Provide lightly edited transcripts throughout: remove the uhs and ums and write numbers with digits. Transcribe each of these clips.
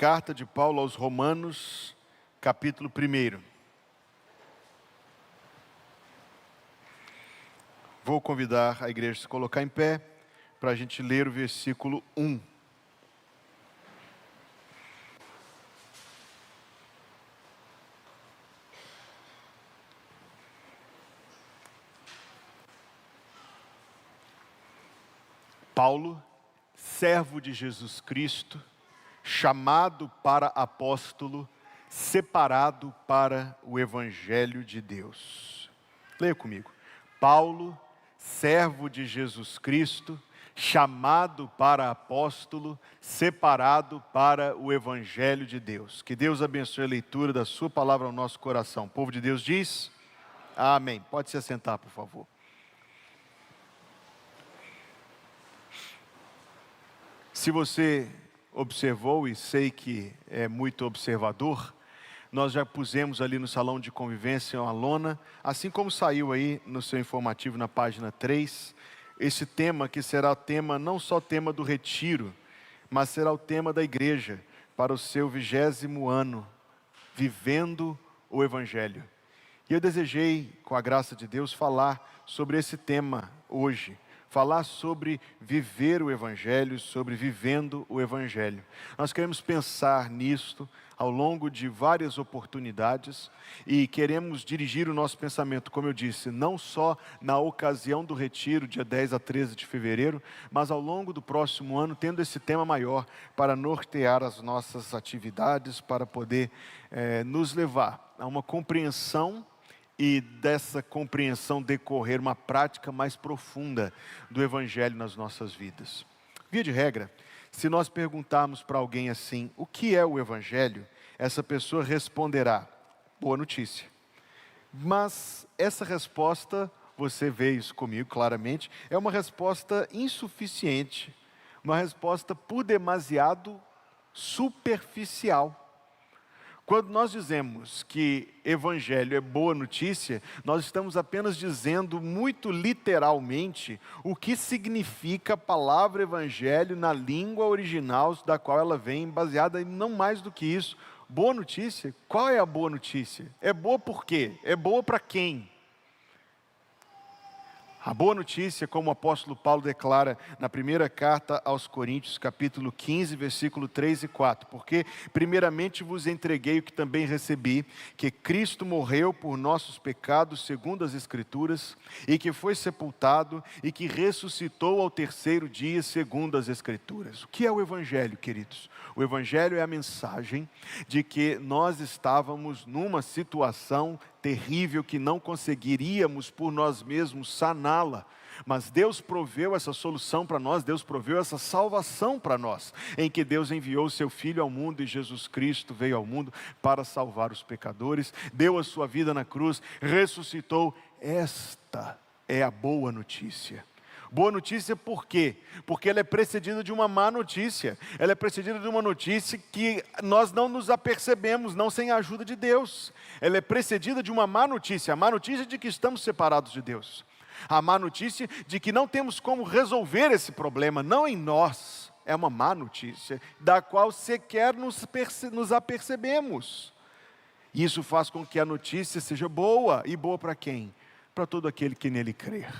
Carta de Paulo aos Romanos, capítulo 1. Vou convidar a igreja a se colocar em pé para a gente ler o versículo 1. Paulo, servo de Jesus Cristo, chamado para apóstolo, separado para o Evangelho de Deus. Leia comigo. Paulo, servo de Jesus Cristo, chamado para apóstolo, separado para o Evangelho de Deus. Que Deus abençoe a leitura da sua palavra ao nosso coração. O povo de Deus diz: amém. Pode se assentar, por favor. Se você observou, e sei que é muito observador, nós já pusemos ali no salão de convivência uma lona, assim como saiu aí no seu informativo na página 3, esse tema que será o tema, não só tema do retiro, mas será o tema da igreja para o seu 20º ano, vivendo o Evangelho. E eu desejei, com a graça de Deus, falar sobre esse tema hoje. Falar sobre viver o Evangelho, sobre vivendo o Evangelho. Nós queremos pensar nisto ao longo de várias oportunidades e queremos dirigir o nosso pensamento, como eu disse, não só na ocasião do retiro, dia 10 a 13 de fevereiro, mas ao longo do próximo ano, tendo esse tema maior para nortear as nossas atividades, para poder nos levar a uma compreensão e dessa compreensão decorrer uma prática mais profunda do Evangelho nas nossas vidas. Via de regra, se nós perguntarmos para alguém assim, o que é o Evangelho? Essa pessoa responderá, boa notícia. Mas essa resposta, você vê isso comigo claramente, é uma resposta insuficiente, uma resposta por demasiado superficial. Quando nós dizemos que Evangelho é boa notícia, nós estamos apenas dizendo muito literalmente o que significa a palavra Evangelho na língua original da qual ela vem, baseada em não mais do que isso. Boa notícia? Qual é a boa notícia? É boa por quê? É boa para quem? A boa notícia, como o apóstolo Paulo declara na primeira carta aos Coríntios, capítulo 15, versículo 3 e 4. Porque primeiramente vos entreguei o que também recebi, que Cristo morreu por nossos pecados, segundo as Escrituras, e que foi sepultado, e que ressuscitou ao 3º dia, segundo as Escrituras. O que é o Evangelho, queridos? O Evangelho é a mensagem de que nós estávamos numa situação terrível que não conseguiríamos por nós mesmos saná-la, mas Deus proveu essa solução para nós, Deus proveu essa salvação para nós, em que Deus enviou o seu Filho ao mundo e Jesus Cristo veio ao mundo para salvar os pecadores, deu a sua vida na cruz, ressuscitou. Esta é a boa notícia. Boa notícia por quê? Porque ela é precedida de uma má notícia. Ela é precedida de uma notícia que nós não nos apercebemos, não sem a ajuda de Deus. Ela é precedida de uma má notícia. A má notícia de que estamos separados de Deus. A má notícia de que não temos como resolver esse problema, não em nós. É uma má notícia, da qual sequer nos apercebemos. E isso faz com que a notícia seja boa. E boa para quem? Para todo aquele que nele crer.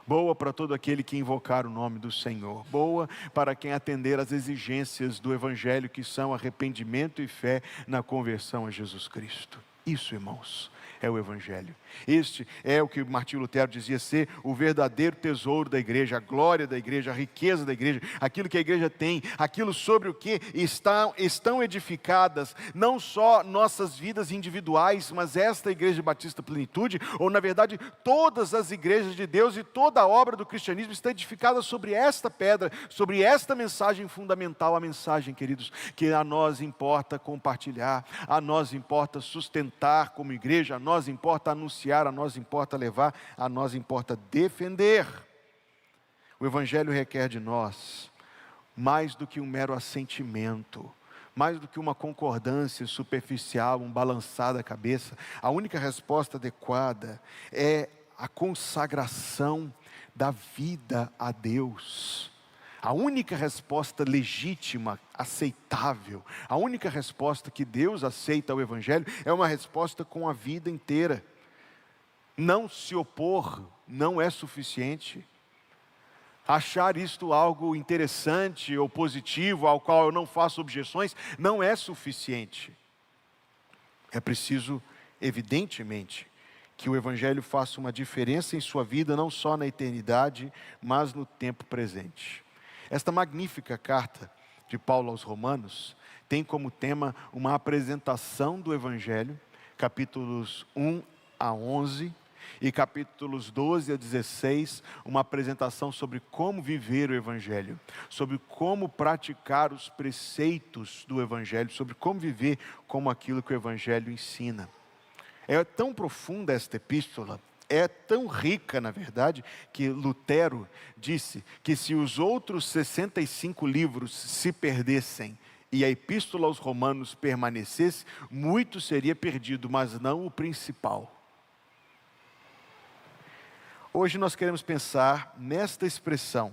Boa para todo aquele que invocar o nome do Senhor. Boa para quem atender às exigências do Evangelho, que são arrependimento e fé na conversão a Jesus Cristo. Isso, irmãos, é o Evangelho. Este é o que Martinho Lutero dizia ser o verdadeiro tesouro da igreja, a glória da igreja, a riqueza da igreja, aquilo que a igreja tem, aquilo sobre o que estão edificadas, não só nossas vidas individuais, mas esta Igreja Batista Plenitude, ou na verdade todas as igrejas de Deus e toda a obra do cristianismo está edificada sobre esta pedra, sobre esta mensagem fundamental, a mensagem, queridos, que a nós importa compartilhar, a nós importa sustentar como igreja, a nós importa anunciar, a nós importa levar, a nós importa defender. O Evangelho requer de nós mais do que um mero assentimento, mais do que uma concordância superficial, um balançar da cabeça. A única resposta adequada é a consagração da vida a Deus. A única resposta legítima, aceitável, a única resposta que Deus aceita ao Evangelho é uma resposta com a vida inteira. Não se opor não é suficiente. Achar isto algo interessante ou positivo, ao qual eu não faço objeções, não é suficiente. É preciso, evidentemente, que o Evangelho faça uma diferença em sua vida, não só na eternidade, mas no tempo presente. Esta magnífica carta de Paulo aos Romanos tem como tema uma apresentação do Evangelho, capítulos 1 a 11, e capítulos 12 a 16, uma apresentação sobre como viver o Evangelho, sobre como praticar os preceitos do Evangelho, sobre como viver como aquilo que o Evangelho ensina. É tão profunda esta epístola, é tão rica, na verdade, que Lutero disse que se os outros 65 livros se perdessem e a epístola aos Romanos permanecesse, muito seria perdido, mas não o principal. Hoje nós queremos pensar nesta expressão,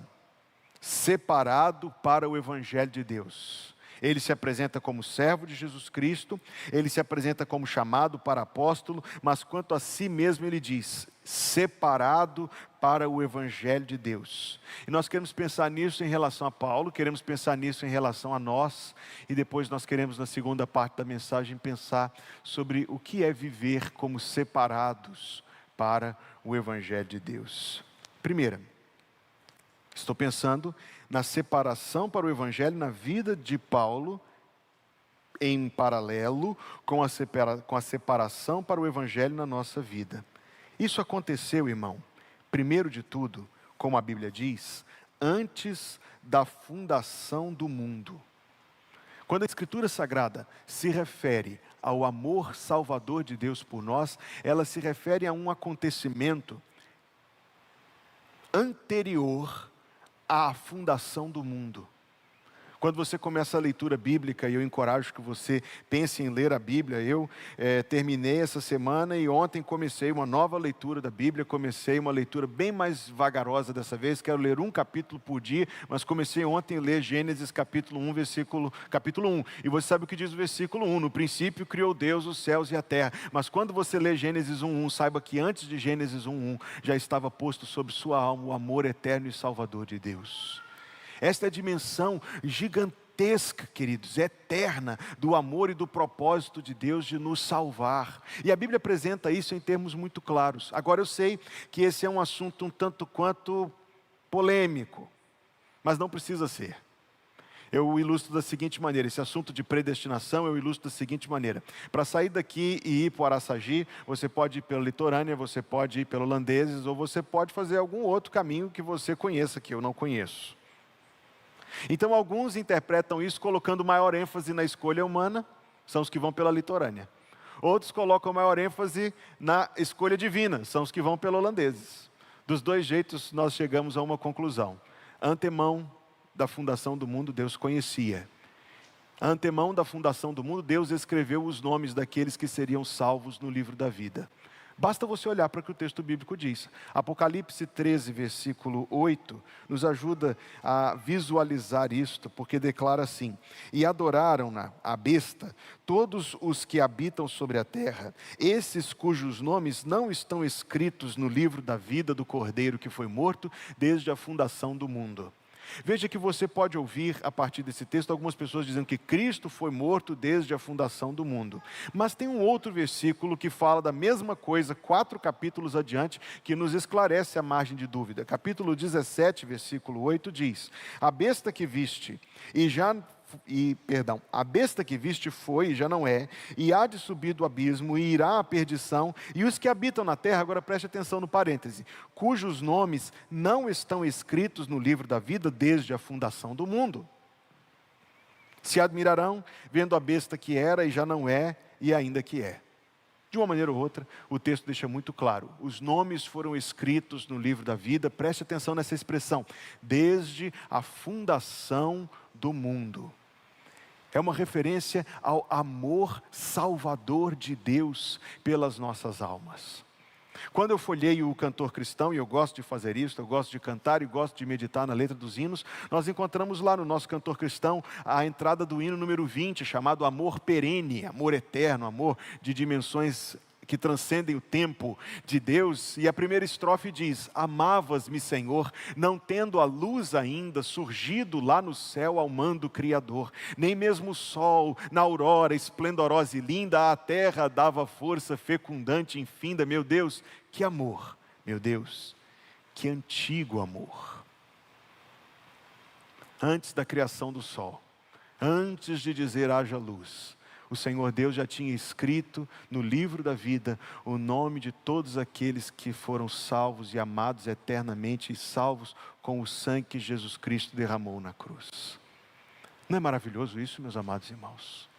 separado para o Evangelho de Deus. Ele se apresenta como servo de Jesus Cristo, ele se apresenta como chamado para apóstolo, mas quanto a si mesmo ele diz, separado para o Evangelho de Deus. E nós queremos pensar nisso em relação a Paulo, queremos pensar nisso em relação a nós, e depois nós queremos na segunda parte da mensagem pensar sobre o que é viver como separados para o Evangelho de Deus. Primeira, estou pensando na separação para o Evangelho na vida de Paulo, em paralelo com a separação para o Evangelho na nossa vida. Isso aconteceu, irmão, primeiro de tudo, como a Bíblia diz, antes da fundação do mundo. Quando a Escritura Sagrada se refere ao amor salvador de Deus por nós, ela se refere a um acontecimento anterior à fundação do mundo. Quando você começa a leitura bíblica, e eu encorajo que você pense em ler a Bíblia, eu terminei essa semana e ontem comecei uma nova leitura da Bíblia, comecei uma leitura bem mais vagarosa dessa vez, quero ler um capítulo por dia, mas comecei ontem a ler Gênesis capítulo 1, capítulo 1, e você sabe o que diz o versículo 1, no princípio criou Deus os céus e a terra, mas quando você lê Gênesis 1, saiba que antes de Gênesis 1, já estava posto sobre sua alma o amor eterno e salvador de Deus. Esta é a dimensão gigantesca, queridos, eterna, do amor e do propósito de Deus de nos salvar. E a Bíblia apresenta isso em termos muito claros. Agora eu sei que esse é um assunto um tanto quanto polêmico, mas não precisa ser. Eu ilustro da seguinte maneira, esse assunto de predestinação eu ilustro da seguinte maneira. Para sair daqui e ir para o Araçagi, você pode ir pela litorânea, você pode ir pelo Holandeses, ou você pode fazer algum outro caminho que você conheça, que eu não conheço. Então alguns interpretam isso colocando maior ênfase na escolha humana, são os que vão pela litorânea. Outros colocam maior ênfase na escolha divina, são os que vão pelo Holandeses. Dos dois jeitos nós chegamos a uma conclusão. Antemão da fundação do mundo Deus conhecia. Antemão da fundação do mundo Deus escreveu os nomes daqueles que seriam salvos no livro da vida. Basta você olhar para o que o texto bíblico diz. Apocalipse 13, versículo 8, nos ajuda a visualizar isto, porque declara assim: e adoraram-na, a besta, todos os que habitam sobre a terra, esses cujos nomes não estão escritos no livro da vida do Cordeiro que foi morto desde a fundação do mundo. Veja que você pode ouvir a partir desse texto algumas pessoas dizendo que Cristo foi morto desde a fundação do mundo. Mas tem um outro versículo que fala da mesma coisa, 4 capítulos adiante, que nos esclarece a margem de dúvida. Capítulo 17, versículo 8 diz: a besta que viste a besta que viste foi e já não é, e há de subir do abismo e irá à perdição, e os que habitam na terra, agora preste atenção no parêntese, cujos nomes não estão escritos no livro da vida desde a fundação do mundo. Se admirarão vendo a besta que era e já não é, e ainda que é. De uma maneira ou outra, o texto deixa muito claro, os nomes foram escritos no livro da vida, preste atenção nessa expressão, desde a fundação do mundo. É uma referência ao amor salvador de Deus pelas nossas almas. Quando eu folheio o Cantor Cristão, e eu gosto de fazer isso, eu gosto de cantar e gosto de meditar na letra dos hinos, nós encontramos lá no nosso Cantor Cristão a entrada do hino número 20, chamado Amor Perene, amor eterno, amor de dimensões que transcendem o tempo de Deus. E a primeira estrofe diz: amavas-me, Senhor, não tendo a luz ainda surgido lá no céu ao mando Criador, nem mesmo o sol, na aurora esplendorosa e linda, à terra dava força fecundante e infinda. Meu Deus, que amor, meu Deus, que antigo amor. Antes da criação do sol, antes de dizer haja luz, o Senhor Deus já tinha escrito no livro da vida o nome de todos aqueles que foram salvos e amados eternamente, e salvos com o sangue que Jesus Cristo derramou na cruz. Não é maravilhoso isso, meus amados irmãos?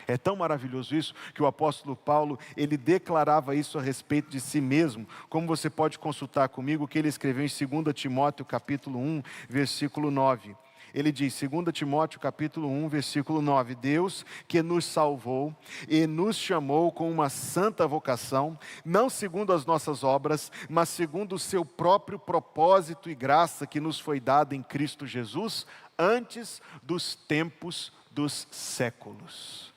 É tão maravilhoso isso que o apóstolo Paulo, ele declarava isso a respeito de si mesmo, como você pode consultar comigo o que ele escreveu em 2 Timóteo capítulo 1, versículo 9. Ele diz, 2 Timóteo capítulo 1, versículo 9, Deus que nos salvou e nos chamou com uma santa vocação, não segundo as nossas obras, mas segundo o seu próprio propósito e graça que nos foi dada em Cristo Jesus, antes dos tempos dos séculos.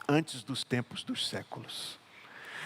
Antes dos tempos dos séculos.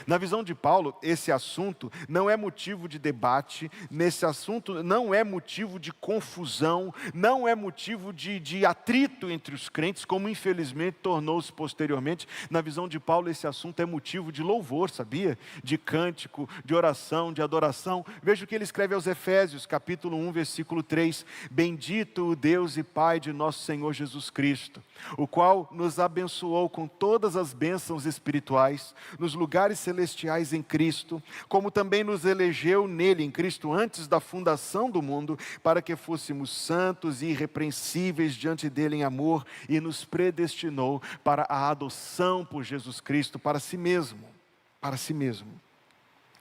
Na visão de Paulo, esse assunto não é motivo de debate, nesse assunto não é motivo de confusão, não é motivo de atrito entre os crentes, como infelizmente tornou-se posteriormente. Na visão de Paulo, esse assunto é motivo de louvor, sabia? De cântico, de oração, de adoração. Veja o que ele escreve aos Efésios, capítulo 1, versículo 3. Bendito o Deus e Pai de nosso Senhor Jesus Cristo, o qual nos abençoou com todas as bênçãos espirituais, nos lugares celestiais em Cristo, como também nos elegeu nele, em Cristo, antes da fundação do mundo, para que fôssemos santos e irrepreensíveis diante dele em amor, e nos predestinou para a adoção por Jesus Cristo, para si mesmo,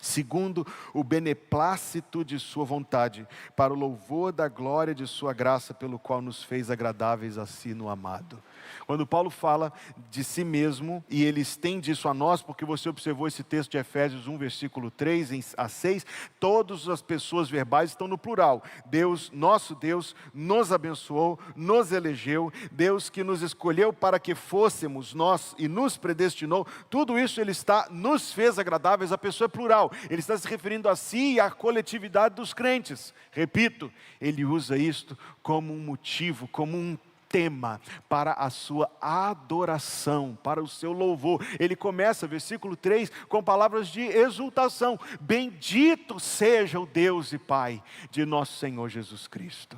segundo o beneplácito de sua vontade, para o louvor da glória de sua graça, pelo qual nos fez agradáveis a si no amado. Quando Paulo fala de si mesmo, e ele estende isso a nós, porque você observou esse texto de Efésios 1, versículo 3 a 6, todas as pessoas verbais estão no plural. Deus, nosso Deus, nos abençoou, nos elegeu, Deus que nos escolheu para que fôssemos nós e nos predestinou, tudo isso ele nos fez agradáveis, a pessoa é plural, ele está se referindo a si e à coletividade dos crentes. Repito, ele usa isto como um motivo, como um tema para a sua adoração, para o seu louvor. Ele começa, versículo 3, com palavras de exultação. Bendito seja o Deus e Pai de nosso Senhor Jesus Cristo.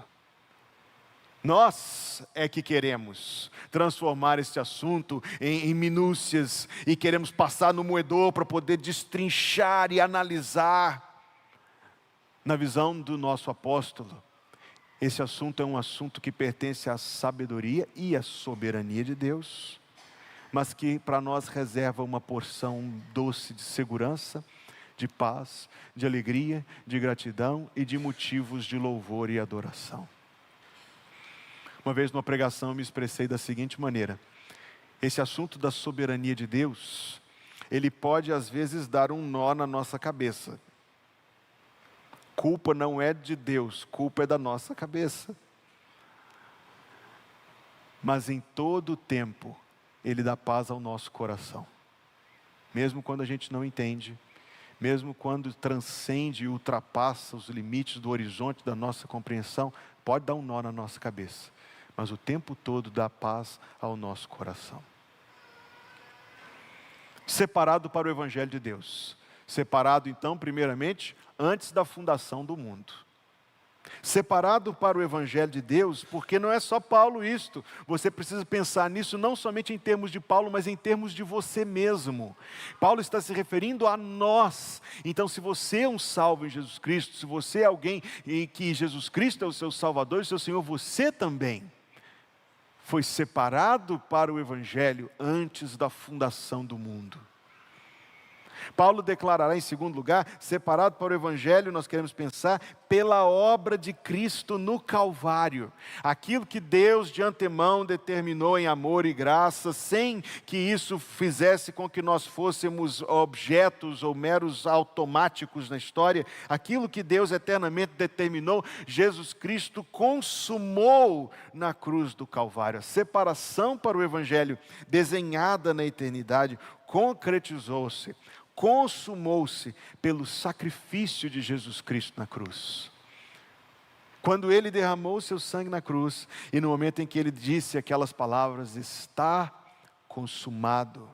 Nós é que queremos transformar esse assunto em minúcias, e queremos passar no moedor para poder destrinchar e analisar. Na visão do nosso apóstolo, esse assunto é um assunto que pertence à sabedoria e à soberania de Deus, mas que para nós reserva uma porção doce de segurança, de paz, de alegria, de gratidão e de motivos de louvor e adoração. Uma vez numa pregação eu me expressei da seguinte maneira: esse assunto da soberania de Deus, ele pode às vezes dar um nó na nossa cabeça. Culpa não é de Deus, culpa é da nossa cabeça. Mas em todo o tempo, Ele dá paz ao nosso coração. Mesmo quando a gente não entende, mesmo quando transcende e ultrapassa os limites do horizonte da nossa compreensão, pode dar um nó na nossa cabeça. Mas o tempo todo dá paz ao nosso coração. Separado para o Evangelho de Deus. Separado então, primeiramente, antes da fundação do mundo. Separado para o Evangelho de Deus, porque não é só Paulo isto. Você precisa pensar nisso não somente em termos de Paulo, mas em termos de você mesmo. Paulo está se referindo a nós. Então, se você é um salvo em Jesus Cristo, se você é alguém em que Jesus Cristo é o seu Salvador e o seu Senhor, você também foi separado para o Evangelho antes da fundação do mundo. Paulo declarará em segundo lugar, separado para o Evangelho, nós queremos pensar pela obra de Cristo no Calvário. Aquilo que Deus de antemão determinou em amor e graça, sem que isso fizesse com que nós fôssemos objetos ou meros automáticos na história, aquilo que Deus eternamente determinou, Jesus Cristo consumou na cruz do Calvário. A separação para o Evangelho, desenhada na eternidade, concretizou-se, consumou-se pelo sacrifício de Jesus Cristo na cruz. Quando Ele derramou o seu sangue na cruz, e no momento em que Ele disse aquelas palavras, está consumado,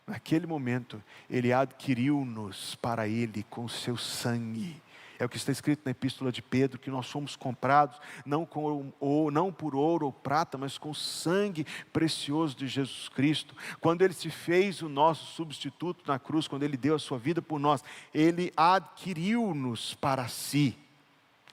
naquele momento, Ele adquiriu-nos para Ele com o seu sangue. É o que está escrito na epístola de Pedro, que nós somos comprados, não por ouro ou prata, mas com o sangue precioso de Jesus Cristo. Quando Ele se fez o nosso substituto na cruz, quando Ele deu a sua vida por nós, Ele adquiriu-nos para si.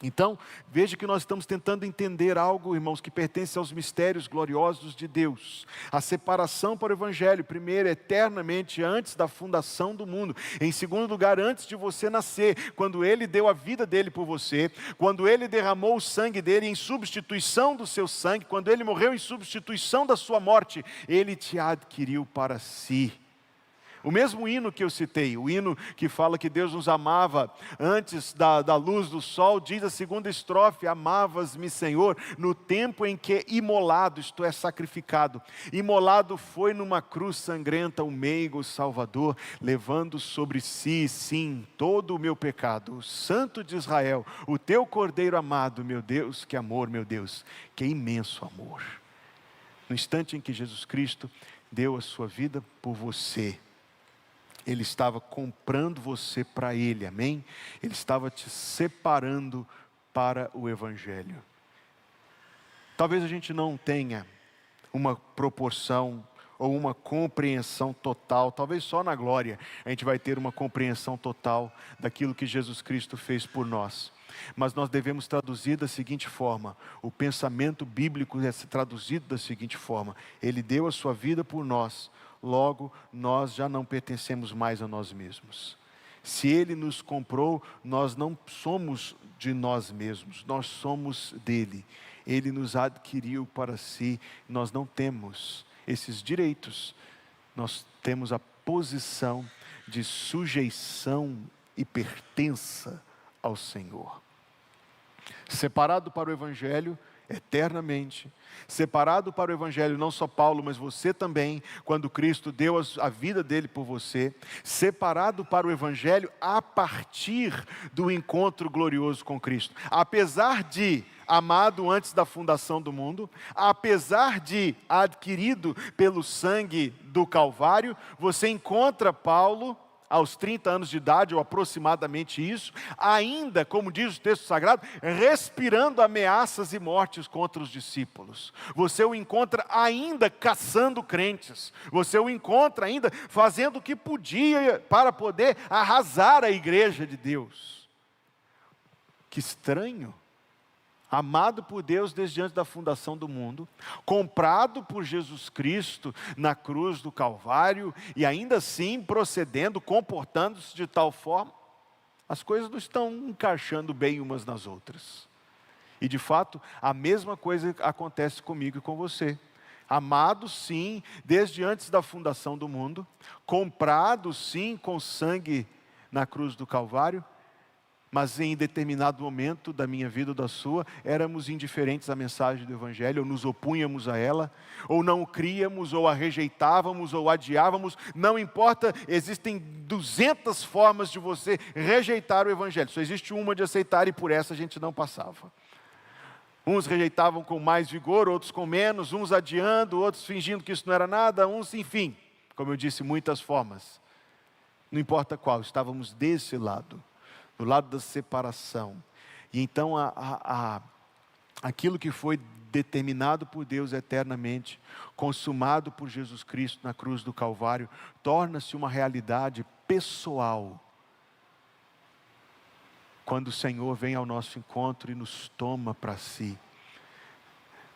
Então, veja que nós estamos tentando entender algo, irmãos, que pertence aos mistérios gloriosos de Deus. A separação para o Evangelho, primeiro, eternamente, antes da fundação do mundo. Em segundo lugar, antes de você nascer, quando Ele deu a vida dEle por você, quando Ele derramou o sangue dEle em substituição do seu sangue, quando Ele morreu em substituição da sua morte, Ele te adquiriu para si. O mesmo hino que eu citei, o hino que fala que Deus nos amava antes da luz do sol, diz a segunda estrofe, amavas-me, Senhor, no tempo em que imolado, isto é, sacrificado. Imolado foi numa cruz sangrenta o meigo Salvador, levando sobre si, sim, todo o meu pecado. O Santo de Israel, o teu Cordeiro amado, meu Deus, que amor, meu Deus, que imenso amor. No instante em que Jesus Cristo deu a sua vida por você, Ele estava comprando você para Ele, amém? Ele estava te separando para o Evangelho. Talvez a gente não tenha uma proporção ou uma compreensão total, talvez só na glória a gente vai ter uma compreensão total daquilo que Jesus Cristo fez por nós. Mas nós devemos traduzir da seguinte forma, o pensamento bíblico é traduzido da seguinte forma: Ele deu a sua vida por nós, logo nós já não pertencemos mais a nós mesmos. Se Ele nos comprou, nós não somos de nós mesmos, nós somos dEle. Ele nos adquiriu para si, nós não temos esses direitos, nós temos a posição de sujeição e pertença ao Senhor. Separado para o Evangelho, eternamente. Separado para o Evangelho, não só Paulo, mas você também, quando Cristo deu a vida dele por você. Separado para o Evangelho a partir do encontro glorioso com Cristo. Apesar de amado antes da fundação do mundo, apesar de adquirido pelo sangue do Calvário, você encontra Paulo aos 30 anos de idade, ou aproximadamente isso, ainda, como diz o texto sagrado, respirando ameaças e mortes contra os discípulos. Você o encontra ainda caçando crentes. Você o encontra ainda fazendo o que podia para poder arrasar a igreja de Deus. Que estranho. Amado por Deus desde antes da fundação do mundo, comprado por Jesus Cristo na cruz do Calvário, e ainda assim procedendo, comportando-se de tal forma, as coisas não estão encaixando bem umas nas outras. E de fato, a mesma coisa acontece comigo e com você. Amado sim, desde antes da fundação do mundo, comprado sim com sangue na cruz do Calvário, mas em determinado momento da minha vida ou da sua, éramos indiferentes à mensagem do Evangelho, ou nos opunhamos a ela, ou não críamos, ou a rejeitávamos, ou adiávamos, não importa, existem 200 formas de você rejeitar o Evangelho, só existe uma de aceitar e por essa a gente não passava. Uns rejeitavam com mais vigor, outros com menos, uns adiando, outros fingindo que isso não era nada, uns, enfim, como eu disse, muitas formas. Não importa qual, estávamos desse lado. Do lado da separação. E então aquilo que foi determinado por Deus eternamente, consumado por Jesus Cristo na cruz do Calvário, torna-se uma realidade pessoal. Quando o Senhor vem ao nosso encontro e nos toma para si.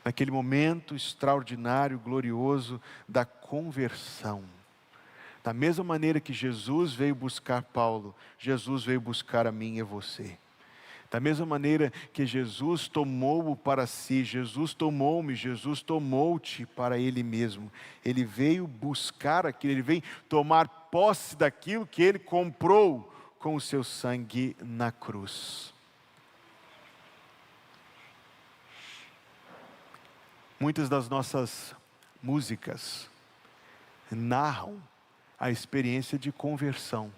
Naquele momento extraordinário, glorioso da conversão. Da mesma maneira que Jesus veio buscar Paulo, Jesus veio buscar a mim e a você. Da mesma maneira que Jesus tomou-o para si, Jesus tomou-me, Jesus tomou-te para Ele mesmo. Ele veio buscar aquilo, Ele veio tomar posse daquilo que Ele comprou com o seu sangue na cruz. Muitas das nossas músicas narram a experiência de conversão.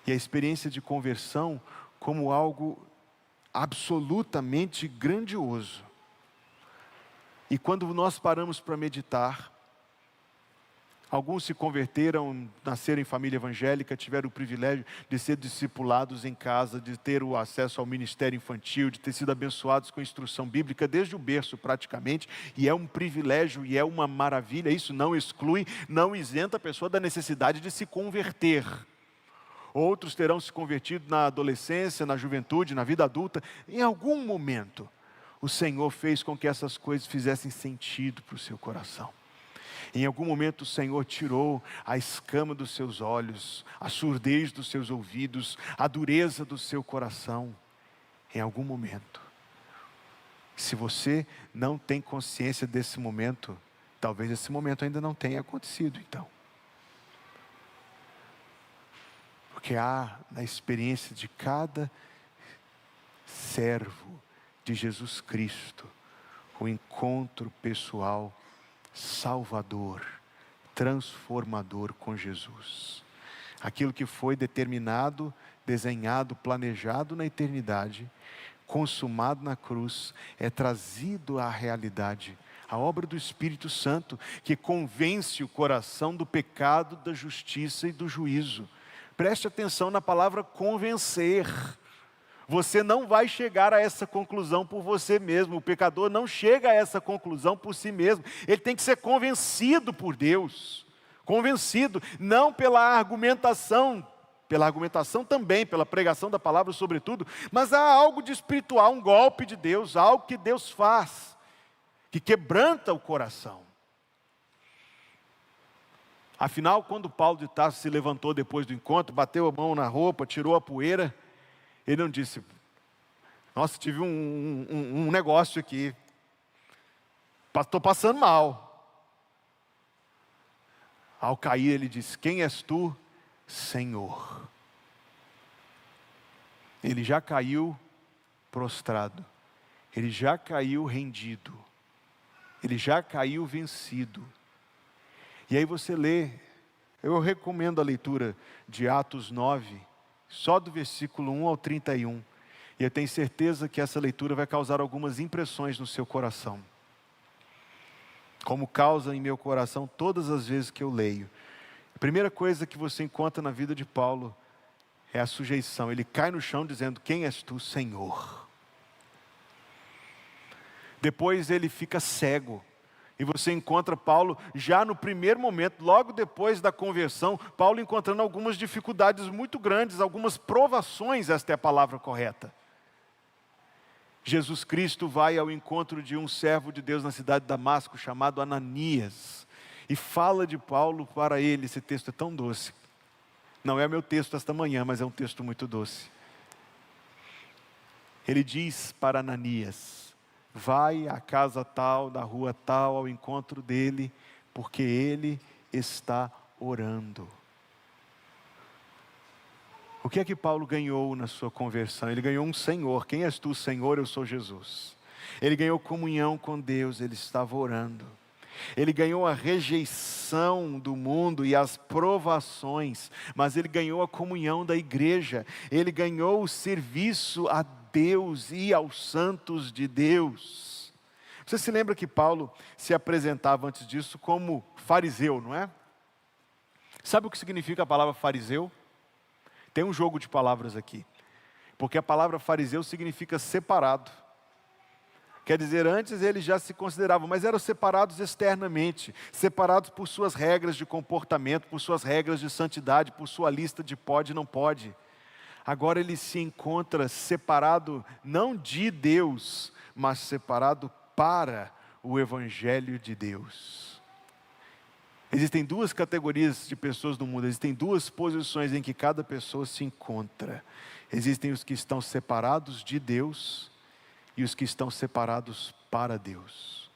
E a experiência de conversão como algo absolutamente grandioso. E quando nós paramos para meditar, alguns se converteram, nasceram em família evangélica, tiveram o privilégio de ser discipulados em casa, de ter o acesso ao ministério infantil, de ter sido abençoados com instrução bíblica desde o berço praticamente, e é um privilégio e é uma maravilha. Isso não exclui, não isenta a pessoa da necessidade de se converter. Outros terão se convertido na adolescência, na juventude, na vida adulta. Em algum momento, o Senhor fez com que essas coisas fizessem sentido para o seu coração. Em algum momento o Senhor tirou a escama dos seus olhos, a surdez dos seus ouvidos, a dureza do seu coração. Em algum momento. Se você não tem consciência desse momento, talvez esse momento ainda não tenha acontecido então. Porque há na experiência de cada servo de Jesus Cristo o encontro pessoal, salvador, transformador com Jesus. Aquilo que foi determinado, desenhado, planejado na eternidade, consumado na cruz, é trazido à realidade. A obra do Espírito Santo que convence o coração do pecado, da justiça e do juízo. Preste atenção na palavra convencer. Você não vai chegar a essa conclusão por você mesmo. O pecador não chega a essa conclusão por si mesmo. Ele tem que ser convencido por Deus. Convencido, não pela argumentação também, pela pregação da palavra sobretudo, mas há algo de espiritual, um golpe de Deus, algo que Deus faz, que quebranta o coração. Afinal, quando Paulo de Tarso se levantou depois do encontro, bateu a mão na roupa, tirou a poeira, ele não disse: nossa, tive um negócio aqui, estou passando mal. Ao cair ele disse: quem és tu, Senhor? Ele já caiu prostrado, ele já caiu rendido, ele já caiu vencido. E aí você lê, eu recomendo a leitura de Atos 9, só do versículo 1 ao 31. E eu tenho certeza que essa leitura vai causar algumas impressões no seu coração. Como causa em meu coração todas as vezes que eu leio. A primeira coisa que você encontra na vida de Paulo é a sujeição. Ele cai no chão dizendo: quem és tu, Senhor? Depois ele fica cego. E você encontra Paulo já no primeiro momento, logo depois da conversão, Paulo encontrando algumas dificuldades muito grandes, algumas provações, esta é a palavra correta. Jesus Cristo vai ao encontro de um servo de Deus na cidade de Damasco, chamado Ananias, e fala de Paulo para ele. Esse texto é tão doce. Não é meu texto esta manhã, mas é um texto muito doce. Ele diz para Ananias: vai à casa tal, da rua tal, ao encontro dele, porque ele está orando. O que é que Paulo ganhou na sua conversão? Ele ganhou um Senhor. Quem és tu, Senhor? Eu sou Jesus. Ele ganhou comunhão com Deus, ele estava orando. Ele ganhou a rejeição do mundo e as provações, mas ele ganhou a comunhão da igreja. Ele ganhou o serviço a Deus e aos santos de Deus. Você se lembra que Paulo se apresentava antes disso como fariseu, não é? Sabe o que significa a palavra fariseu? Tem um jogo de palavras aqui. Porque a palavra fariseu significa separado. Quer dizer, antes eles já se consideravam, mas eram separados externamente, separados por suas regras de comportamento, por suas regras de santidade, por sua lista de pode e não pode. Agora ele se encontra separado não de Deus, mas separado para o Evangelho de Deus. Existem duas categorias de pessoas no mundo, existem duas posições em que cada pessoa se encontra. Existem os que estão separados de Deus e os que estão separados para Deus.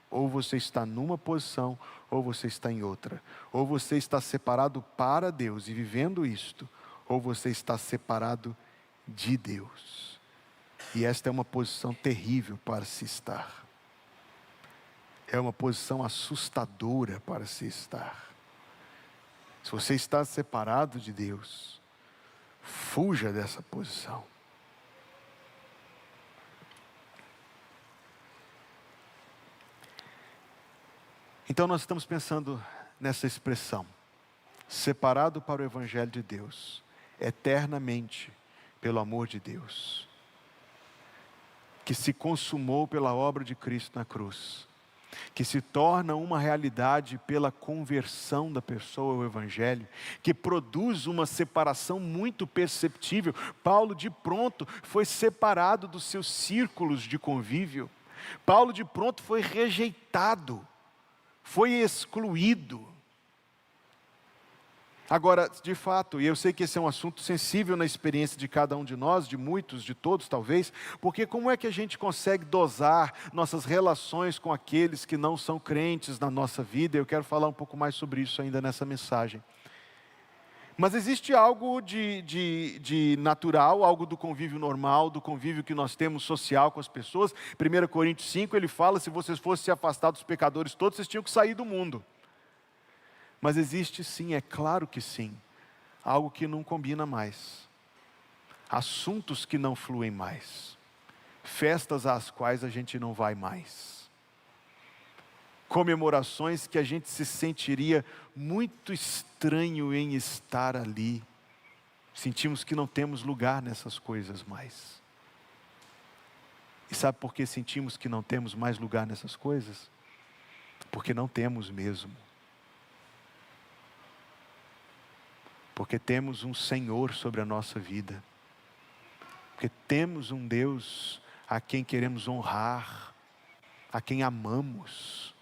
Ou você está numa posição, ou você está em outra. Ou você está separado para Deus e vivendo isto, ou você está separado de Deus. E esta é uma posição terrível para se estar. É uma posição assustadora para se estar. Se você está separado de Deus, fuja dessa posição. Então nós estamos pensando nessa expressão, separado para o Evangelho de Deus, eternamente pelo amor de Deus, que se consumou pela obra de Cristo na cruz, que se torna uma realidade pela conversão da pessoa ao Evangelho, que produz uma separação muito perceptível. Paulo de pronto foi separado dos seus círculos de convívio. Paulo de pronto foi rejeitado, foi excluído. Agora, de fato, e eu sei que esse é um assunto sensível na experiência de cada um de nós, de muitos, de todos talvez, porque como é que a gente consegue dosar nossas relações com aqueles que não são crentes na nossa vida? Eu quero falar um pouco mais sobre isso ainda nessa mensagem. Mas existe algo de natural, algo do convívio normal, do convívio que nós temos social com as pessoas. 1 Coríntios 5, ele fala, se vocês fossem se afastar dos pecadores todos, vocês tinham que sair do mundo. Mas existe sim, é claro que sim, algo que não combina mais. Assuntos que não fluem mais. Festas às quais a gente não vai mais. Comemorações que a gente se sentiria muito estranho em estar ali. Sentimos que não temos lugar nessas coisas mais. E sabe por que sentimos que não temos mais lugar nessas coisas? Porque não temos mesmo. Porque temos um Senhor sobre a nossa vida. Porque temos um Deus a quem queremos honrar, a quem amamos.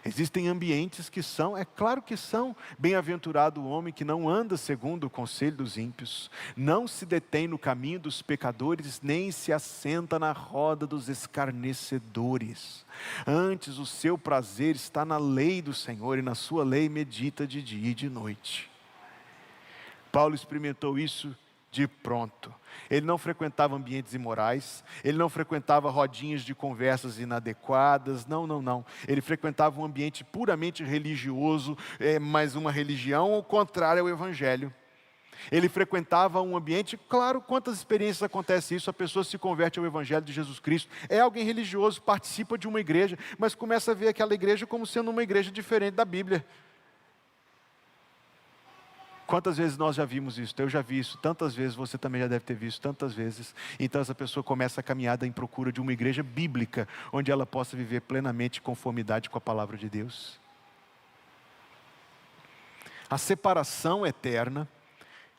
Existem ambientes que são, é claro que são, bem-aventurado o homem que não anda segundo o conselho dos ímpios, não se detém no caminho dos pecadores, nem se assenta na roda dos escarnecedores. Antes o seu prazer está na lei do Senhor e na sua lei medita de dia e de noite. Paulo experimentou isso de pronto. Ele não frequentava ambientes imorais, ele não frequentava rodinhas de conversas inadequadas, não. Ele frequentava um ambiente puramente religioso, mas uma religião contrária ao Evangelho. Ele frequentava um ambiente, claro, quantas experiências acontece isso, a pessoa se converte ao Evangelho de Jesus Cristo, é alguém religioso, participa de uma igreja, mas começa a ver aquela igreja como sendo uma igreja diferente da Bíblia. Quantas vezes nós já vimos isso? Eu já vi isso tantas vezes, você também já deve ter visto tantas vezes. Então essa pessoa começa a caminhada em procura de uma igreja bíblica, onde ela possa viver plenamente em conformidade com a palavra de Deus. A separação eterna,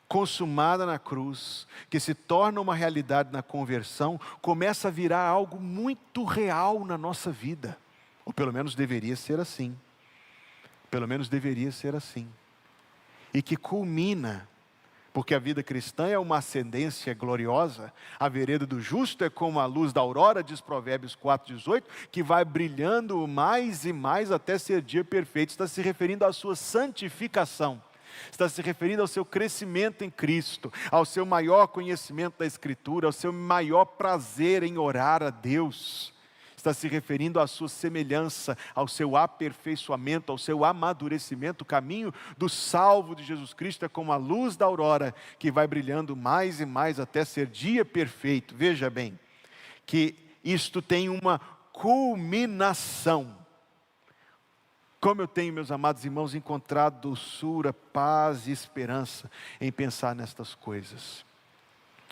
consumada na cruz, que se torna uma realidade na conversão, começa a virar algo muito real na nossa vida. Ou pelo menos deveria ser assim. Pelo menos deveria ser assim. E que culmina, porque a vida cristã é uma ascendência gloriosa, a vereda do justo é como a luz da aurora, diz Provérbios 4,18, que vai brilhando mais e mais até ser dia perfeito. Está se referindo à sua santificação, está se referindo ao seu crescimento em Cristo, ao seu maior conhecimento da Escritura, ao seu maior prazer em orar a Deus. Está se referindo à sua semelhança, ao seu aperfeiçoamento, ao seu amadurecimento. O caminho do salvo de Jesus Cristo é como a luz da aurora, que vai brilhando mais e mais até ser dia perfeito. Veja bem, que isto tem uma culminação. Como eu tenho, meus amados irmãos, encontrado doçura, paz e esperança em pensar nestas coisas.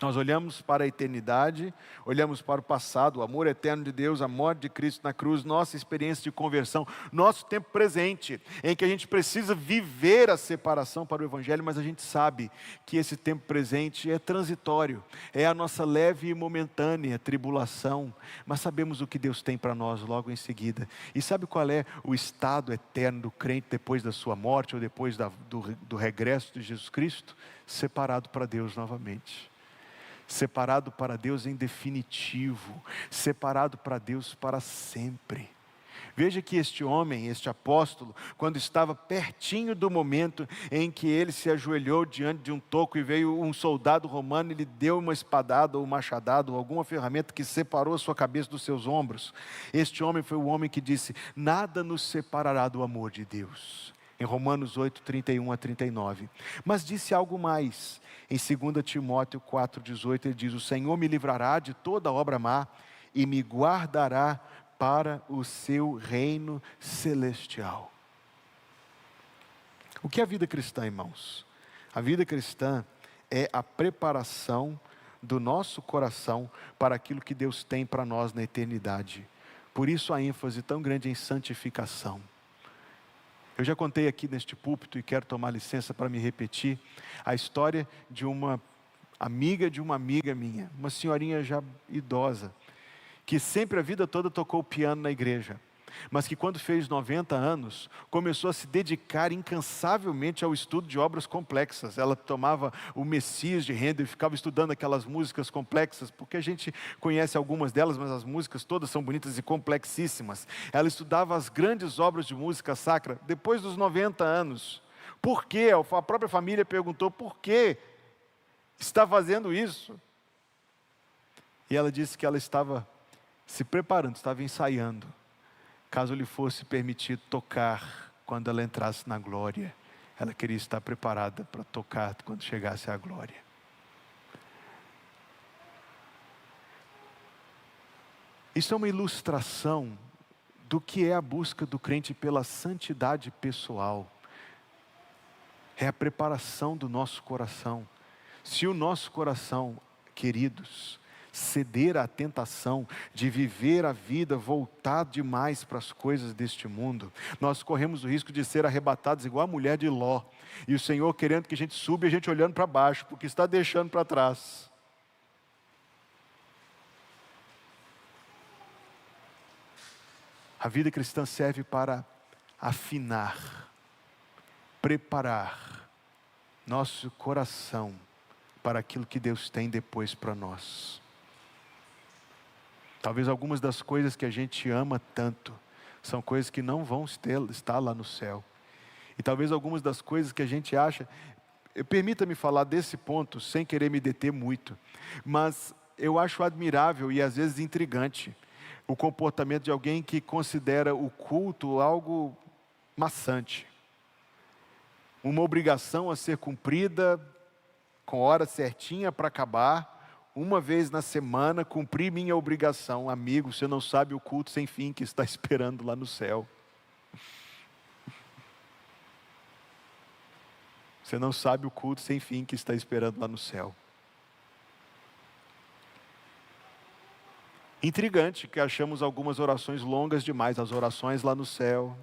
Nós olhamos para a eternidade, olhamos para o passado, o amor eterno de Deus, a morte de Cristo na cruz, nossa experiência de conversão, nosso tempo presente, em que a gente precisa viver a separação para o Evangelho, mas a gente sabe que esse tempo presente é transitório, é a nossa leve e momentânea tribulação, mas sabemos o que Deus tem para nós logo em seguida. E sabe qual é o estado eterno do crente depois da sua morte ou depois do regresso de Jesus Cristo? Separado para Deus novamente. Separado para Deus em definitivo, separado para Deus para sempre. Veja que este homem, este apóstolo, quando estava pertinho do momento em que ele se ajoelhou diante de um toco e veio um soldado romano e lhe deu uma espadada ou machadada ou alguma ferramenta que separou a sua cabeça dos seus ombros. Este homem foi o homem que disse: nada nos separará do amor de Deus. Em Romanos 8, 31 a 39. Mas disse algo mais. Em 2 Timóteo 4,18 ele diz: o Senhor me livrará de toda obra má e me guardará para o seu reino celestial. O que é a vida cristã, irmãos? A vida cristã é a preparação do nosso coração para aquilo que Deus tem para nós na eternidade. Por isso a ênfase tão grande em santificação. Eu já contei aqui neste púlpito e quero tomar licença para me repetir a história de uma amiga minha, uma senhorinha já idosa, que sempre a vida toda tocou piano na igreja, mas que quando fez 90 anos, começou a se dedicar incansavelmente ao estudo de obras complexas. Ela tomava o Messias de Handel e ficava estudando aquelas músicas complexas, porque a gente conhece algumas delas, mas as músicas todas são bonitas e complexíssimas. Ela estudava as grandes obras de música sacra depois dos 90 anos. Por quê? A própria família perguntou: por que está fazendo isso? E ela disse que ela estava se preparando, estava ensaiando, caso lhe fosse permitido tocar quando ela entrasse na glória. Ela queria estar preparada para tocar quando chegasse à glória. Isso é uma ilustração do que é a busca do crente pela santidade pessoal. É a preparação do nosso coração. Se o nosso coração, queridos, ceder à tentação de viver a vida voltado demais para as coisas deste mundo, nós corremos o risco de ser arrebatados igual a mulher de Ló, e o Senhor querendo que a gente suba e a gente olhando para baixo, porque está deixando para trás. A vida cristã serve para afinar, preparar nosso coração para aquilo que Deus tem depois para nós. Talvez algumas das coisas que a gente ama tanto são coisas que não vão estar lá no céu. E talvez algumas das coisas que a gente acha... Permita-me falar desse ponto sem querer me deter muito, mas eu acho admirável e às vezes intrigante o comportamento de alguém que considera o culto algo maçante. Uma obrigação a ser cumprida com hora certinha para acabar. Uma vez na semana, cumprir minha obrigação. Amigo, você não sabe o culto sem fim que está esperando lá no céu. Você não sabe o culto sem fim que está esperando lá no céu. Intrigante que achamos algumas orações longas demais, as orações lá no céu.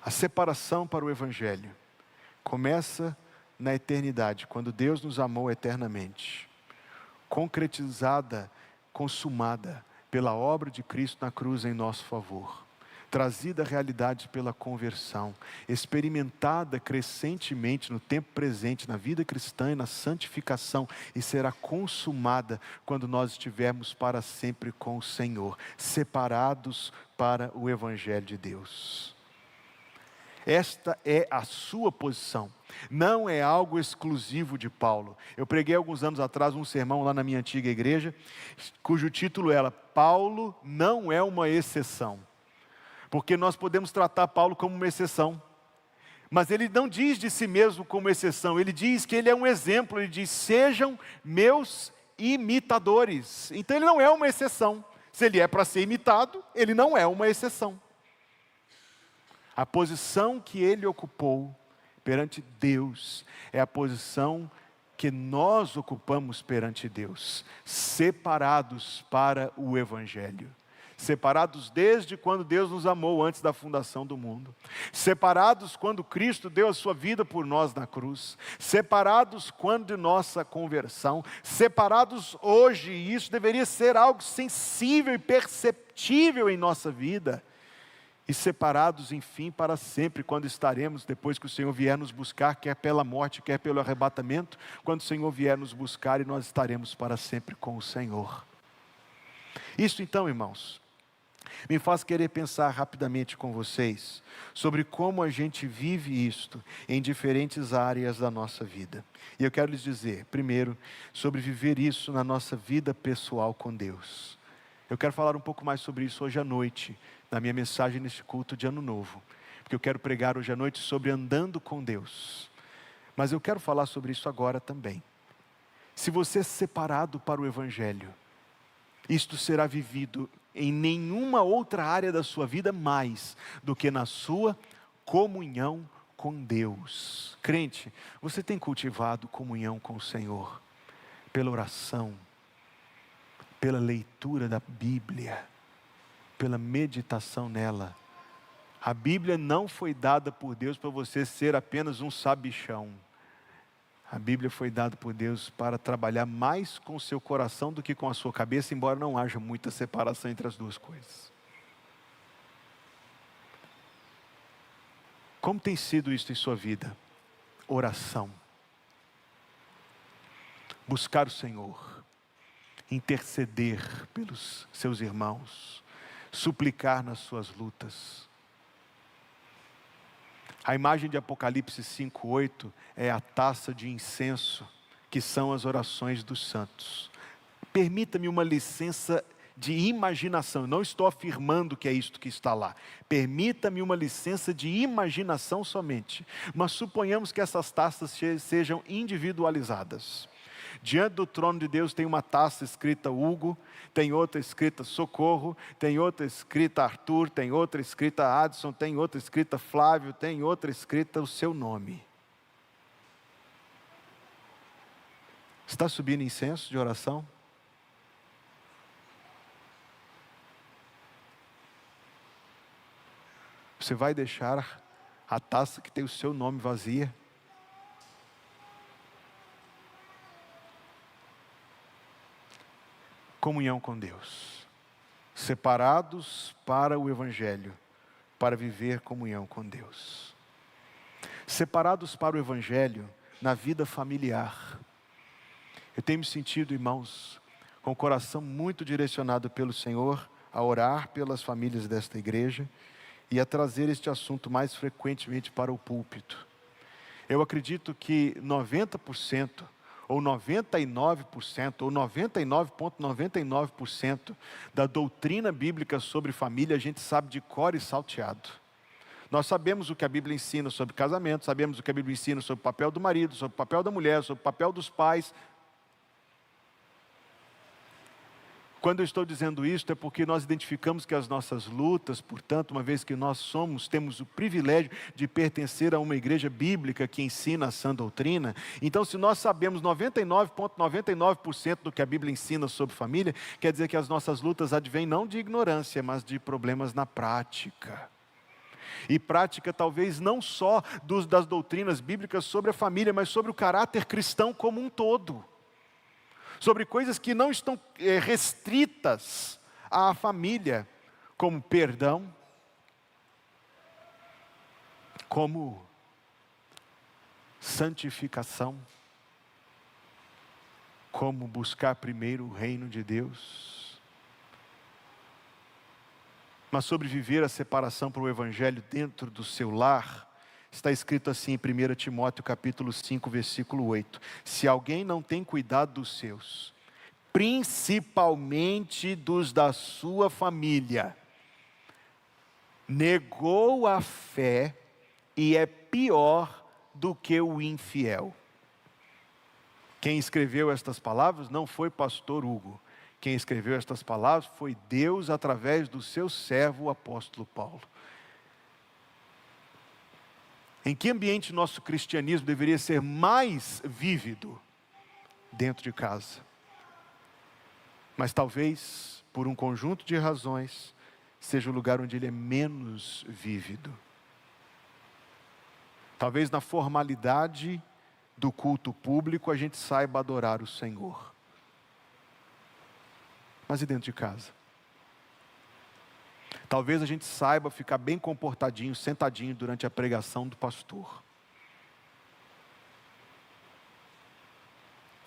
A separação para o Evangelho começa na eternidade, quando Deus nos amou eternamente, concretizada, consumada pela obra de Cristo na cruz em nosso favor, trazida à realidade pela conversão, experimentada crescentemente no tempo presente, na vida cristã e na santificação, e será consumada quando nós estivermos para sempre com o Senhor, separados para o Evangelho de Deus. Esta é a sua posição, não é algo exclusivo de Paulo. Eu preguei alguns anos atrás um sermão lá na minha antiga igreja, cujo título era: Paulo não é uma exceção. Porque nós podemos tratar Paulo como uma exceção, mas ele não diz de si mesmo como exceção, ele diz que ele é um exemplo, ele diz: sejam meus imitadores. Então ele não é uma exceção. Se ele é para ser imitado, ele não é uma exceção. A posição que ele ocupou perante Deus, é a posição que nós ocupamos perante Deus, separados para o Evangelho. Separados desde quando Deus nos amou antes da fundação do mundo. Separados quando Cristo deu a sua vida por nós na cruz. Separados quando de nossa conversão. Separados hoje, e isso deveria ser algo sensível e perceptível em nossa vida. E separados, enfim, para sempre, quando estaremos, depois que o Senhor vier nos buscar, quer pela morte, quer pelo arrebatamento, quando o Senhor vier nos buscar e nós estaremos para sempre com o Senhor. Isso então, irmãos, me faz querer pensar rapidamente com vocês sobre como a gente vive isto em diferentes áreas da nossa vida. E eu quero lhes dizer, primeiro, sobre viver isso na nossa vida pessoal com Deus. Eu quero falar um pouco mais sobre isso hoje à noite, na minha mensagem neste culto de Ano Novo, porque eu quero pregar hoje à noite sobre andando com Deus. Mas eu quero falar sobre isso agora também. Se você é separado para o Evangelho, isto será vivido em nenhuma outra área da sua vida mais do que na sua comunhão com Deus. Crente, você tem cultivado comunhão com o Senhor pela oração, pela leitura da Bíblia, pela meditação nela. A Bíblia não foi dada por Deus para você ser apenas um sabichão. A Bíblia foi dada por Deus para trabalhar mais com o seu coração do que com a sua cabeça, embora não haja muita separação entre as duas coisas. Como tem sido isso em sua vida? Oração. Buscar o Senhor. Interceder pelos seus irmãos. Suplicar nas suas lutas. A imagem de Apocalipse 5:8 é a taça de incenso, que são as orações dos santos. Permita-me uma licença de imaginação, não estou afirmando que é isto que está lá. Permita-me uma licença de imaginação somente. Mas suponhamos que essas taças sejam individualizadas. Diante do trono de Deus tem uma taça escrita Hugo, tem outra escrita Socorro, tem outra escrita Arthur, tem outra escrita Adson, tem outra escrita Flávio, tem outra escrita o seu nome. Está subindo incenso de oração? Você vai deixar a taça que tem o seu nome vazia? Comunhão com Deus, separados para o Evangelho, para viver comunhão com Deus. Separados para o Evangelho na vida familiar. Eu tenho me sentido, irmãos, com o coração muito direcionado pelo Senhor a orar pelas famílias desta igreja e a trazer este assunto mais frequentemente para o púlpito. Eu acredito que 90%, ou 99%, ou 99,99% da doutrina bíblica sobre família, a gente sabe de cor e salteado. Nós sabemos o que a Bíblia ensina sobre casamento, sabemos o que a Bíblia ensina sobre o papel do marido, sobre o papel da mulher, sobre o papel dos pais. Quando eu estou dizendo isto, é porque nós identificamos que as nossas lutas, portanto, uma vez que nós temos o privilégio de pertencer a uma igreja bíblica que ensina a sã doutrina, então se nós sabemos 99,99% do que a Bíblia ensina sobre família, quer dizer que as nossas lutas advêm não de ignorância, mas de problemas na prática. E prática talvez não só das doutrinas bíblicas sobre a família, mas sobre o caráter cristão como um todo. Sobre coisas que não estão restritas à família, como perdão, como santificação, como buscar primeiro o reino de Deus. Mas sobre viver a separação para o Evangelho dentro do seu lar, está escrito assim em 1 Timóteo capítulo 5, versículo 8. Se alguém não tem cuidado dos seus, principalmente dos da sua família, negou a fé e é pior do que o infiel. Quem escreveu estas palavras não foi pastor Hugo. Quem escreveu estas palavras foi Deus através do seu servo, o apóstolo Paulo. Em que ambiente nosso cristianismo deveria ser mais vívido? Dentro de casa. Mas talvez, por um conjunto de razões, seja o lugar onde ele é menos vívido. Talvez na formalidade do culto público a gente saiba adorar o Senhor. Mas e dentro de casa? Talvez a gente saiba ficar bem comportadinho, sentadinho durante a pregação do pastor.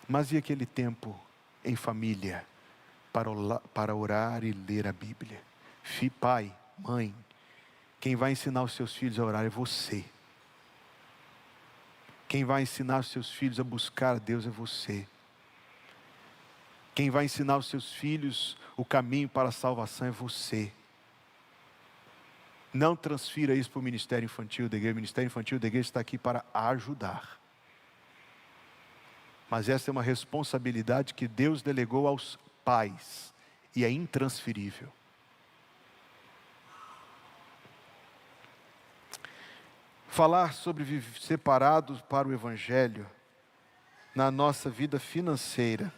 Mas e aquele tempo em família para orar e ler a Bíblia? Pai, mãe, quem vai ensinar os seus filhos a orar é você. Quem vai ensinar os seus filhos a buscar a Deus é você. Quem vai ensinar os seus filhos o caminho para a salvação é você. Não transfira isso para o Ministério Infantil da Igreja. O Ministério Infantil da Igreja está aqui para ajudar. Mas essa é uma responsabilidade que Deus delegou aos pais e é intransferível. Falar sobre separados para o Evangelho na nossa vida financeira.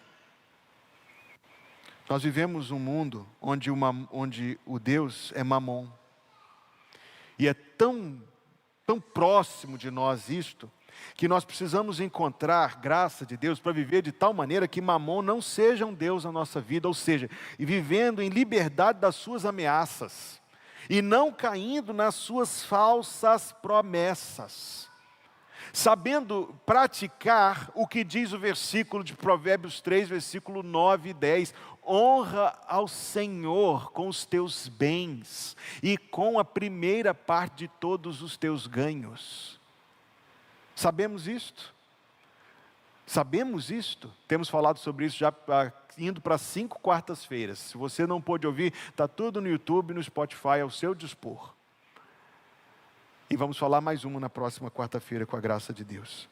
Nós vivemos um mundo onde o Deus é Mamon. E é tão próximo de nós isto, que nós precisamos encontrar graça de Deus para viver de tal maneira que Mamon não seja um Deus na nossa vida, ou seja, vivendo em liberdade das suas ameaças, e não caindo nas suas falsas promessas, sabendo praticar o que diz o versículo de Provérbios 3, versículo 9 e 10, honra ao Senhor com os teus bens e com a primeira parte de todos os teus ganhos. Sabemos isto? Sabemos isto? Temos falado sobre isso já indo para 5 quartas-feiras. Se você não pôde ouvir, está tudo no YouTube, no Spotify, ao seu dispor. E vamos falar mais uma na próxima quarta-feira, com a graça de Deus.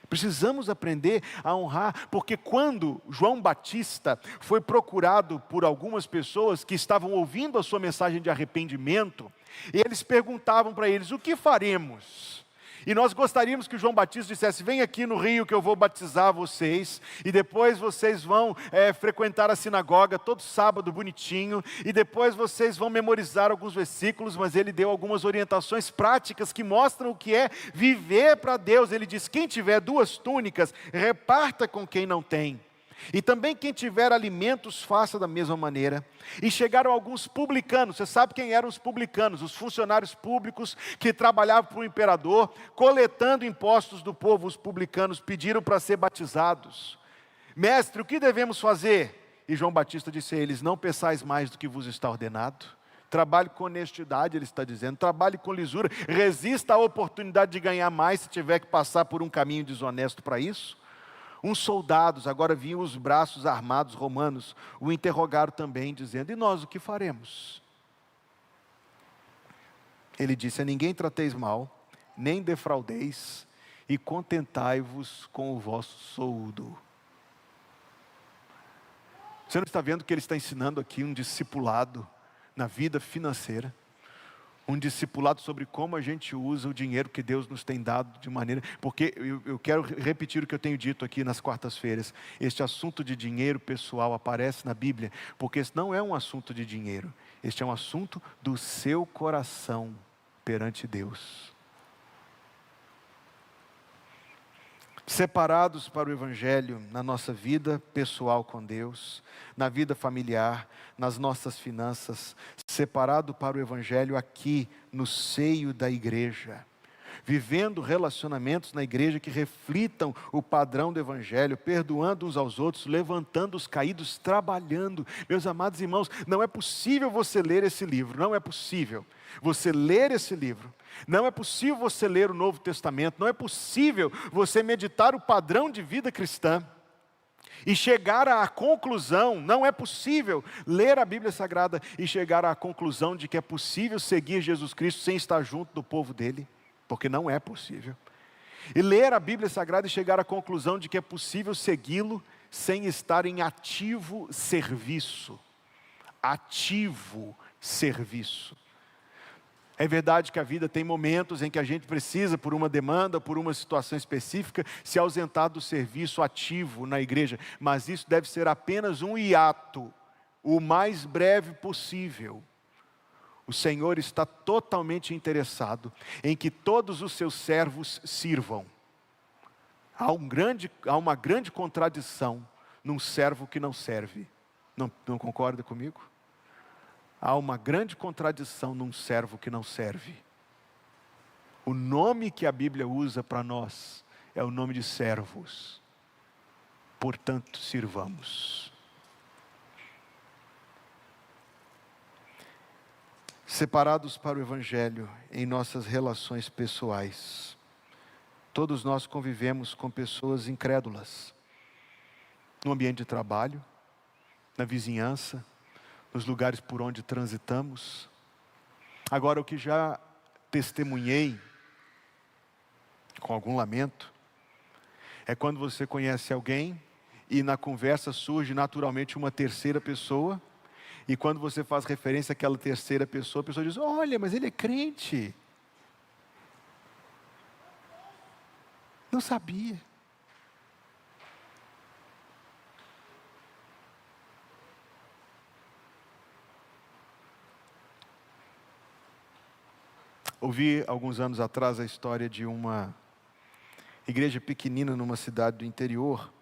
Precisamos aprender a honrar, porque quando João Batista foi procurado por algumas pessoas que estavam ouvindo a sua mensagem de arrependimento, eles perguntavam para eles: o que faremos? E nós gostaríamos que João Batista dissesse: vem aqui no rio que eu vou batizar vocês, e depois vocês vão frequentar a sinagoga todo sábado bonitinho, e depois vocês vão memorizar alguns versículos. Mas ele deu algumas orientações práticas que mostram o que é viver para Deus. Ele diz: quem tiver 2 túnicas, reparta com quem não tem. E também quem tiver alimentos, faça da mesma maneira. E chegaram alguns publicanos. Você sabe quem eram os publicanos? Os funcionários públicos que trabalhavam para o imperador, coletando impostos do povo. Os publicanos pediram para ser batizados. Mestre, o que devemos fazer? E João Batista disse a eles: não peçais mais do que vos está ordenado. Trabalhe com honestidade, ele está dizendo. Trabalhe com lisura. Resista à oportunidade de ganhar mais se tiver que passar por um caminho desonesto para isso. Uns soldados, agora vinham os braços armados romanos, o interrogaram também, dizendo: e nós o que faremos? Ele disse: a ninguém trateis mal, nem defraudeis, e contentai-vos com o vosso soldo. Você não está vendo que ele está ensinando aqui um discipulado na vida financeira? Um discipulado sobre como a gente usa o dinheiro que Deus nos tem dado de maneira... Porque eu quero repetir o que eu tenho dito aqui nas quartas-feiras. Este assunto de dinheiro pessoal aparece na Bíblia, porque esse não é um assunto de dinheiro. Este é um assunto do seu coração perante Deus. Separados para o Evangelho na nossa vida pessoal com Deus, na vida familiar, nas nossas finanças, separado para o Evangelho aqui no seio da igreja, vivendo relacionamentos na igreja que reflitam o padrão do Evangelho, perdoando uns aos outros, levantando os caídos, trabalhando. Meus amados irmãos, não é possível você ler esse livro, não é possível você ler esse livro, não é possível você ler o Novo Testamento, não é possível você meditar o padrão de vida cristã e chegar à conclusão, não é possível ler a Bíblia Sagrada e chegar à conclusão de que é possível seguir Jesus Cristo sem estar junto do povo dele, porque não é possível. E ler a Bíblia Sagrada e chegar à conclusão de que é possível segui-lo sem estar em ativo serviço. Ativo serviço. É verdade que a vida tem momentos em que a gente precisa, por uma demanda, por uma situação específica, se ausentar do serviço ativo na igreja, mas isso deve ser apenas um hiato, o mais breve possível. O Senhor está totalmente interessado em que todos os seus servos sirvam. Há uma grande contradição num servo que não serve. Não concorda comigo? Há uma grande contradição num servo que não serve. O nome que a Bíblia usa para nós é o nome de servos. Portanto, sirvamos. Separados para o Evangelho em nossas relações pessoais. Todos nós convivemos com pessoas incrédulas. No ambiente de trabalho, na vizinhança, nos lugares por onde transitamos. Agora, o que já testemunhei, com algum lamento, é quando você conhece alguém e na conversa surge naturalmente uma terceira pessoa, e quando você faz referência àquela terceira pessoa, a pessoa diz: olha, mas ele é crente. Não sabia. Ouvi alguns anos atrás a história de uma igreja pequenina numa cidade do interior,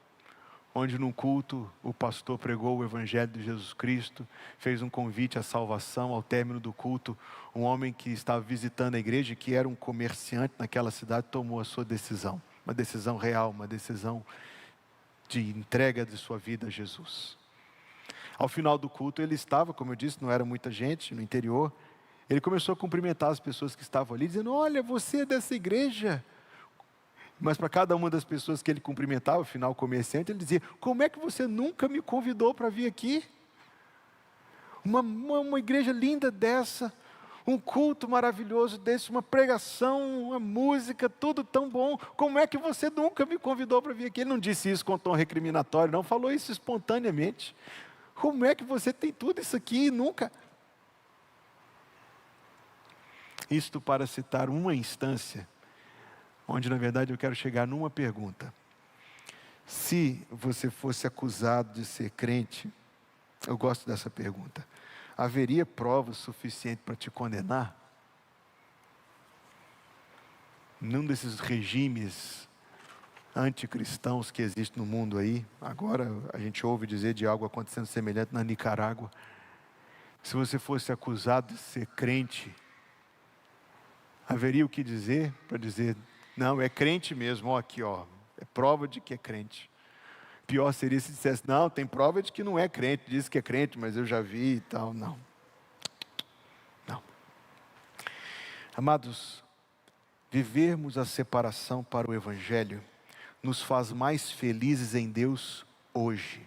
onde num culto o pastor pregou o Evangelho de Jesus Cristo, fez um convite à salvação. Ao término do culto, um homem que estava visitando a igreja, que era um comerciante naquela cidade, tomou a sua decisão, uma decisão real, uma decisão de entrega de sua vida a Jesus. Ao final do culto ele estava, como eu disse, não era muita gente no interior, ele começou a cumprimentar as pessoas que estavam ali, dizendo: olha, você é dessa igreja. Mas para cada uma das pessoas que ele cumprimentava, afinal comerciante, ele dizia: como é que você nunca me convidou para vir aqui? Uma igreja linda dessa, um culto maravilhoso desse, uma pregação, uma música, tudo tão bom, como é que você nunca me convidou para vir aqui? Ele não disse isso com tom recriminatório, não, falou isso espontaneamente. Como é que você tem tudo isso aqui e nunca... Isto para citar uma instância, onde na verdade eu quero chegar numa pergunta. Se você fosse acusado de ser crente, eu gosto dessa pergunta, haveria prova suficiente para te condenar? Num desses regimes anticristãos que existem no mundo aí, agora a gente ouve dizer de algo acontecendo semelhante na Nicarágua. Se você fosse acusado de ser crente, haveria o que dizer para dizer: não, é crente mesmo, ó, aqui, ó, é prova de que é crente. Pior seria se dissesse: não, tem prova de que não é crente, diz que é crente, mas eu já vi e tal. Não. Amados, vivermos a separação para o Evangelho nos faz mais felizes em Deus hoje.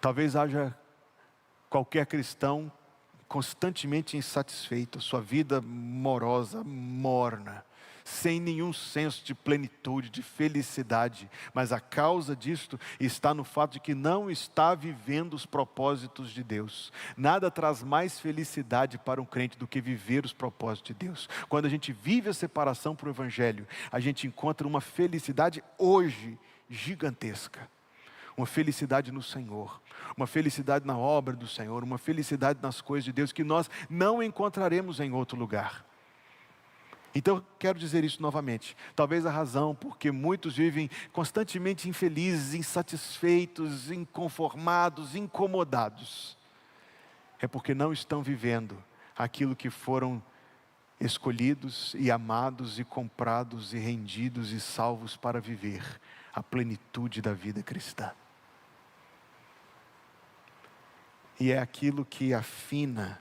Talvez haja qualquer cristão constantemente insatisfeito, sua vida morosa, morna, sem nenhum senso de plenitude, de felicidade, mas a causa disto está no fato de que não está vivendo os propósitos de Deus. Nada traz mais felicidade para um crente do que viver os propósitos de Deus. Quando a gente vive a separação para o Evangelho, a gente encontra uma felicidade hoje gigantesca. Uma felicidade no Senhor, uma felicidade na obra do Senhor, uma felicidade nas coisas de Deus que nós não encontraremos em outro lugar. Então eu quero dizer isso novamente. Talvez a razão porque muitos vivem constantemente infelizes, insatisfeitos, inconformados, incomodados, é porque não estão vivendo aquilo que foram escolhidos e amados e comprados e rendidos e salvos para viver a plenitude da vida cristã. E é aquilo que afina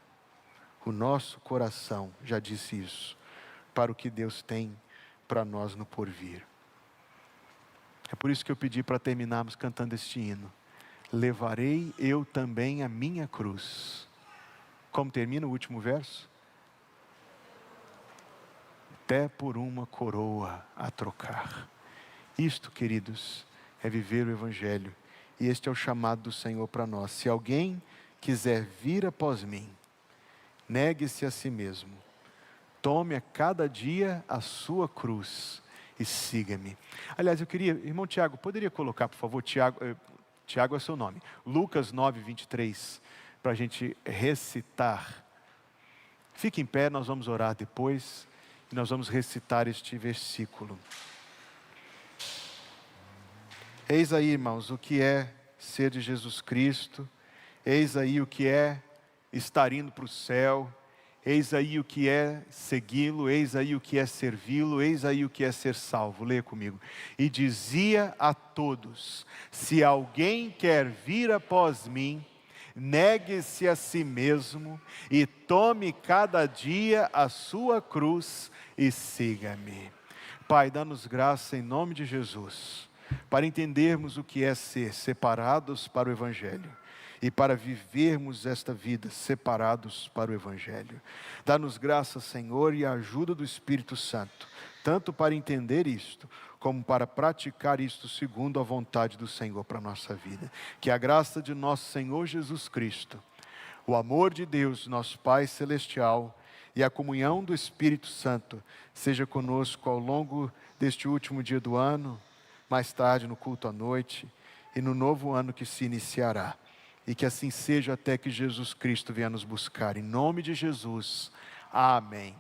o nosso coração, já disse isso, para o que Deus tem para nós no porvir. É por isso que eu pedi para terminarmos cantando este hino. Levarei eu também a minha cruz. Como termina o último verso? Até por uma coroa a trocar. Isto, queridos, é viver o Evangelho. E este é o chamado do Senhor para nós. Se alguém quiser vir após mim, negue-se a si mesmo, tome a cada dia a sua cruz e siga-me. Aliás, eu queria, irmão Tiago, poderia colocar, por favor, Tiago é seu nome, Lucas 9, 23, para a gente recitar. Fique em pé, nós vamos orar depois, e nós vamos recitar este versículo. Eis aí, irmãos, o que é ser de Jesus Cristo, eis aí o que é estar indo para o céu, eis aí o que é segui-lo, eis aí o que é servi-lo, eis aí o que é ser salvo. Leia comigo. E dizia a todos: se alguém quer vir após mim, negue-se a si mesmo e tome cada dia a sua cruz e siga-me. Pai, dá-nos graça em nome de Jesus, para entendermos o que é ser separados para o Evangelho e para vivermos esta vida separados para o Evangelho. Dá-nos graça, Senhor, e a ajuda do Espírito Santo, tanto para entender isto, como para praticar isto segundo a vontade do Senhor para a nossa vida. Que a graça de nosso Senhor Jesus Cristo, o amor de Deus, nosso Pai Celestial, e a comunhão do Espírito Santo seja conosco ao longo deste último dia do ano, mais tarde no culto à noite e no novo ano que se iniciará. E que assim seja até que Jesus Cristo venha nos buscar. Em nome de Jesus. Amém.